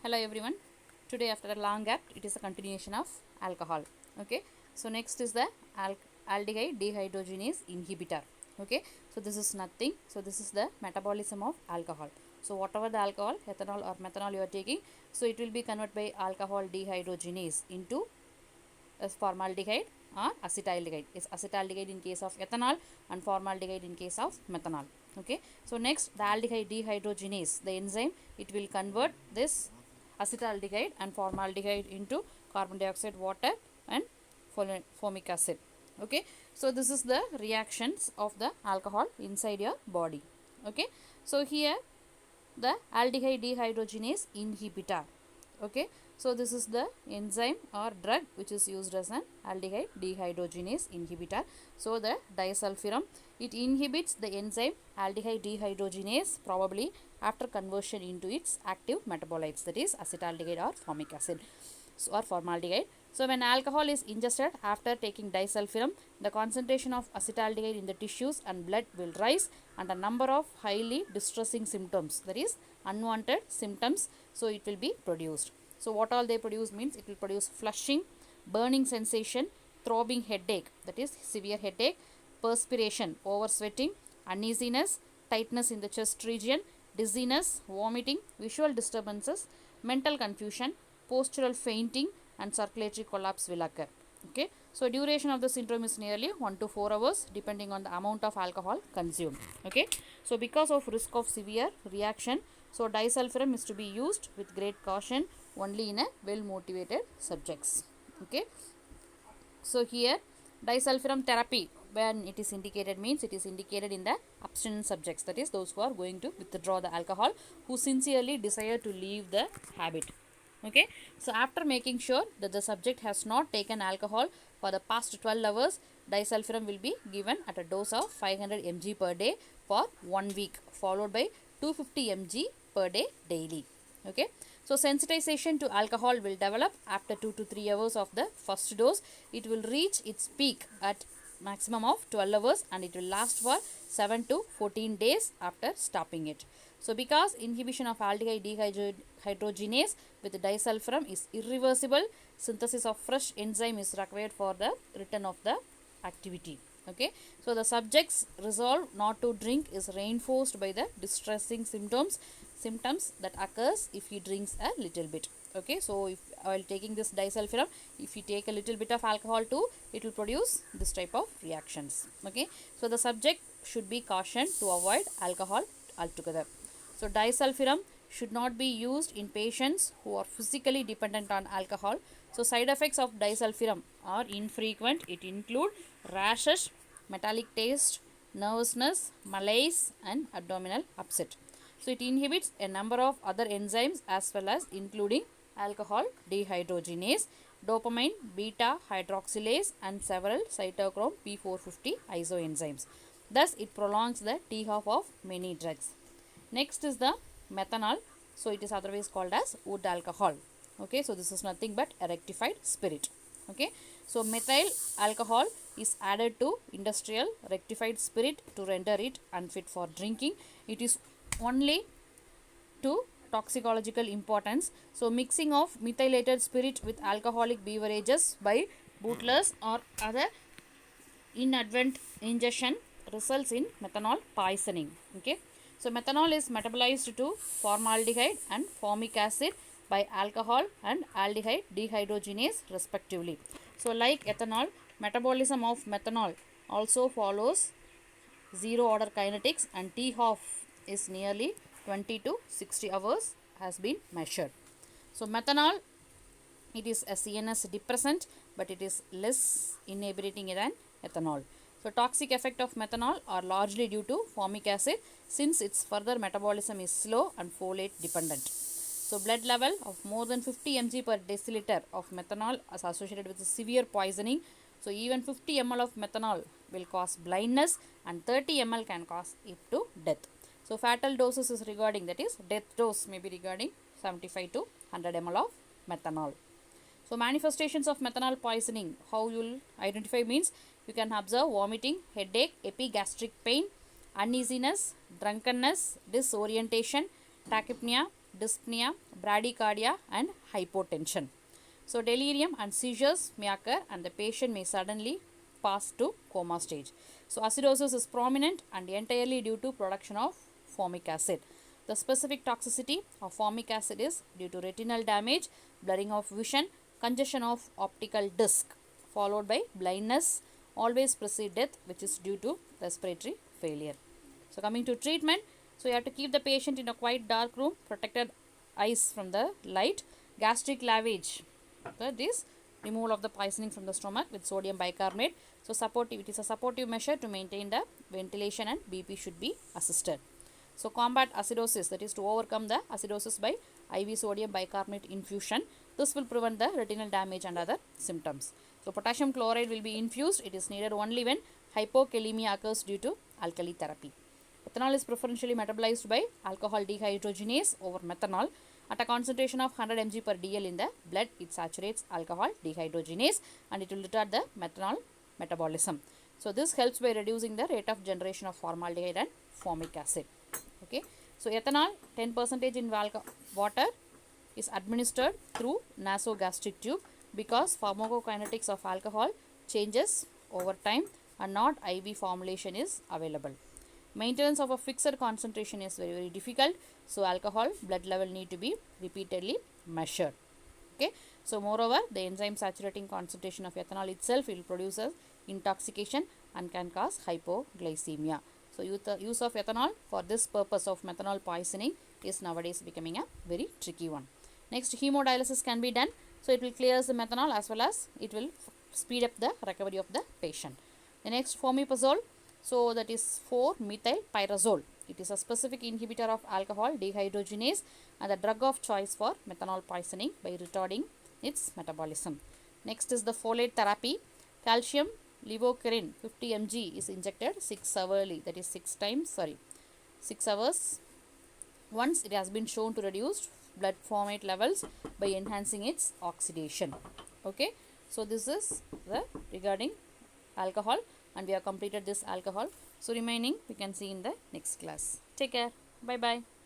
Hello everyone. Today after a long gap, it is a continuation of alcohol. Okay. So next is the aldehyde dehydrogenase inhibitor. Okay. So this is nothing. So this is the metabolism of alcohol. So whatever the alcohol, ethanol or methanol you are taking, so it will be converted by alcohol dehydrogenase into as formaldehyde or acetaldehyde. It's acetaldehyde in case of ethanol and formaldehyde in case of methanol. Okay. So next the aldehyde dehydrogenase, the enzyme, it will convert this acetaldehyde and formaldehyde into carbon dioxide, water and formic acid. Okay. So this is the reactions of the alcohol inside your body. Okay. So here the aldehyde dehydrogenase inhibitor. Okay. So this is the enzyme or drug which is used as an aldehyde dehydrogenase inhibitor. So the disulfiram, it inhibits the enzyme aldehyde dehydrogenase probably after conversion into its active metabolites, that is acetaldehyde or formic acid or formaldehyde. So when alcohol is ingested after taking disulfiram, the concentration of acetaldehyde in the tissues and blood will rise and a number of highly distressing symptoms, that is unwanted symptoms, so it will be produced. So what all they produce means it will produce flushing, burning sensation, throbbing headache, that is severe headache, perspiration, over sweating, uneasiness, tightness in the chest region, dizziness, vomiting, visual disturbances, mental confusion, postural fainting and circulatory collapse will occur. Okay. So duration of the syndrome is nearly 1 to 4 hours depending on the amount of alcohol consumed. Okay. So because of risk of severe reaction, so disulfiram is to be used with great caution only in a well motivated subjects. Okay. So here disulfiram therapy, when it is indicated means it is indicated in the abstinent subjects, that is those who are going to withdraw the alcohol, who sincerely desire to leave the habit. Okay. So after making sure that the subject has not taken alcohol for the past 12 hours, disulfiram will be given at a dose of 500 mg per day for 1 week, followed by 250 mg per day daily. Okay. So sensitization to alcohol will develop after 2 to 3 hours of the first dose. It will reach its peak at maximum of 12 hours and it will last for 7 to 14 days after stopping it. So because inhibition of aldehyde dehydrogenase with disulfiram is irreversible, synthesis of fresh enzyme is required for the return of the activity. Okay. So the subject's resolve not to drink is reinforced by the distressing symptoms that occurs if he drinks a little bit. Okay. So if while taking this disulfiram, if you take a little bit of alcohol too, it will produce this type of reactions. Okay. So the subject should be cautioned to avoid alcohol altogether. So disulfiram should not be used in patients who are physically dependent on alcohol. So side effects of disulfiram are infrequent. It include rashes, metallic taste, nervousness, malaise and abdominal upset. So it inhibits a number of other enzymes as well as including alcohol dehydrogenase, dopamine beta hydroxylase and several cytochrome P450 isoenzymes. Thus it prolongs the T-half of many drugs. Next is the methanol. So it is otherwise called as wood alcohol. Okay. So this is nothing but a rectified spirit. Okay. So methyl alcohol is added to industrial rectified spirit to render it unfit for drinking. It is only to toxicological importance. So mixing of methylated spirit with alcoholic beverages by bottlers or other inadvertent ingestion results in methanol poisoning. Okay. So methanol is metabolized to formaldehyde and formic acid by alcohol and aldehyde dehydrogenase respectively. So like ethanol, metabolism of methanol also follows zero order kinetics and T-half is nearly 20 to 60 hours has been measured. So methanol, it is a CNS depressant but it is less inebriating than ethanol. So toxic effect of methanol are largely due to formic acid since its further metabolism is slow and folate dependent. So blood level of more than 50 mg per deciliter of methanol is associated with severe poisoning. So even 50 ml of methanol will cause blindness and 30 ml can cause it to death. So fatal doses is regarding, that is death dose may be regarding 75 to 100 ml of methanol. So manifestations of methanol poisoning, how you will identify means you can observe vomiting, headache, epigastric pain, uneasiness, drunkenness, disorientation, tachypnea, dyspnea, bradycardia and hypotension. So delirium and seizures may occur and the patient may suddenly pass to coma stage. So acidosis is prominent and entirely due to production of formic acid. The specific toxicity of formic acid is due to retinal damage, blurring of vision, congestion of optical disc, followed by blindness, always precede death, which is due to respiratory failure. So coming to treatment, so you have to keep the patient in a quite dark room, protected eyes from the light, gastric lavage, this removal of the poisoning from the stomach with sodium bicarbonate. So supportive, it is a supportive measure to maintain the ventilation and BP should be assisted. So combat acidosis, that is to overcome the acidosis by IV sodium bicarbonate infusion. This will prevent the retinal damage and other symptoms. So potassium chloride will be infused. It is needed only when hypokalemia occurs due to alkali therapy. Ethanol is preferentially metabolized by alcohol dehydrogenase over methanol. At a concentration of 100 mg per dl in the blood, it saturates alcohol dehydrogenase and it will retard the methanol metabolism. So this helps by reducing the rate of generation of formaldehyde and formic acid. Okay. So ethanol 10% in water is administered through nasogastric tube because pharmacokinetics of alcohol changes over time and not IV formulation is available. Maintenance of a fixed concentration is very difficult. So alcohol blood level need to be repeatedly measured. Okay. So moreover, the enzyme saturating concentration of ethanol itself will produce intoxication and can cause hypoglycemia. So use of ethanol for this purpose of methanol poisoning is nowadays becoming a very tricky one. Next, hemodialysis can be done. So it will clear the methanol as well as it will speed up the recovery of the patient. The next, fomepizole. So that is 4-methylpyrazole. It is a specific inhibitor of alcohol dehydrogenase and the drug of choice for methanol poisoning by retarding its metabolism. Next is the folate therapy. Calcium levocurine 50 mg is injected 6 hourly, that is 6 hours. Once it has been shown to reduce blood folate levels by enhancing its oxidation. Okay. So this is the regarding alcohol and we have completed this alcohol. So remaining we can see in the next class. Take care. Bye bye.